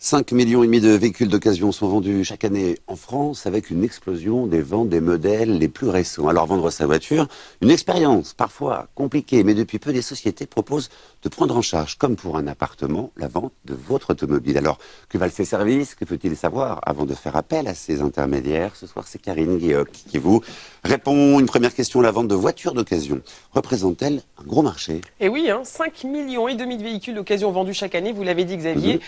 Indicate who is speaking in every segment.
Speaker 1: 5,5 millions de véhicules d'occasion sont vendus chaque année en France avec une explosion des ventes des modèles les plus récents. Alors vendre sa voiture, une expérience parfois compliquée, mais depuis peu des sociétés proposent de prendre en charge, comme pour un appartement, la vente de votre automobile. Alors que valent ces services? Que faut-il savoir avant de faire appel à ces intermédiaires? Ce soir c'est Karine Guéoc qui vous répond. Une première question, la vente de voitures d'occasion représente-t-elle un gros marché?
Speaker 2: Et oui, 5,5 millions de véhicules d'occasion vendus chaque année, vous l'avez dit Xavier,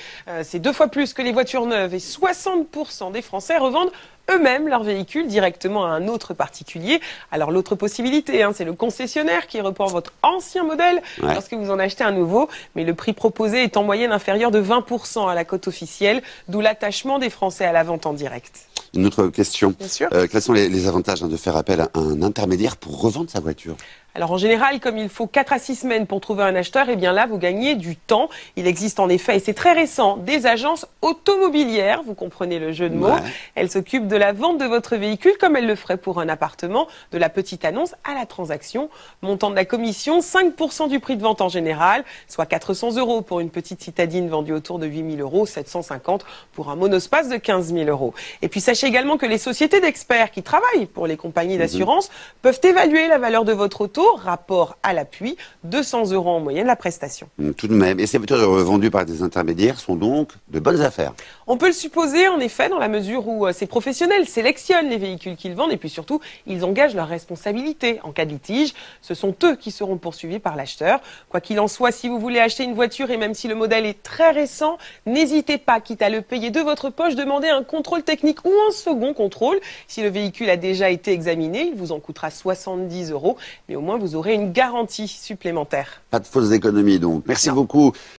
Speaker 2: c'est 2 fois plus que les voitures neuves et 60% des Français revendent eux-mêmes leurs véhicules directement à un autre particulier. Alors l'autre possibilité, c'est le concessionnaire qui reprend votre ancien modèle lorsque vous en achetez un nouveau, mais le prix proposé est en moyenne inférieur de 20% à la cote officielle, d'où l'attachement des Français à la vente en direct.
Speaker 1: Une autre question.
Speaker 2: Bien sûr.
Speaker 1: Quels sont les avantages de faire appel à un intermédiaire pour revendre sa voiture?
Speaker 2: Alors en général, comme il faut 4 à 6 semaines pour trouver un acheteur, et bien là, vous gagnez du temps. Il existe en effet, et c'est très récent, des agences automobilières, vous comprenez le jeu de mots. Elles s'occupent de la vente de votre véhicule comme elles le feraient pour un appartement, de la petite annonce à la transaction. Montant de la commission, 5% du prix de vente en général, soit 400 € pour une petite citadine vendue autour de 8 000 €, 750 pour un monospace de 15 000 €. Et puis sachez également que les sociétés d'experts qui travaillent pour les compagnies d'assurance peuvent évaluer la valeur de votre auto, rapport à l'appui, 200 € en moyenne la prestation.
Speaker 1: Tout de même. Et ces voitures vendues par des intermédiaires sont donc de bonnes affaires?
Speaker 2: On peut le supposer en effet dans la mesure où ces professionnels sélectionnent les véhicules qu'ils vendent et puis surtout ils engagent leur responsabilité. En cas de litige, ce sont eux qui seront poursuivis par l'acheteur. Quoi qu'il en soit, si vous voulez acheter une voiture et même si le modèle est très récent, n'hésitez pas, quitte à le payer de votre poche, demandez un contrôle technique ou un second contrôle. Si le véhicule a déjà été examiné, il vous en coûtera 70 €, mais au moins vous aurez une garantie supplémentaire.
Speaker 1: Pas de fausses économies donc. Merci beaucoup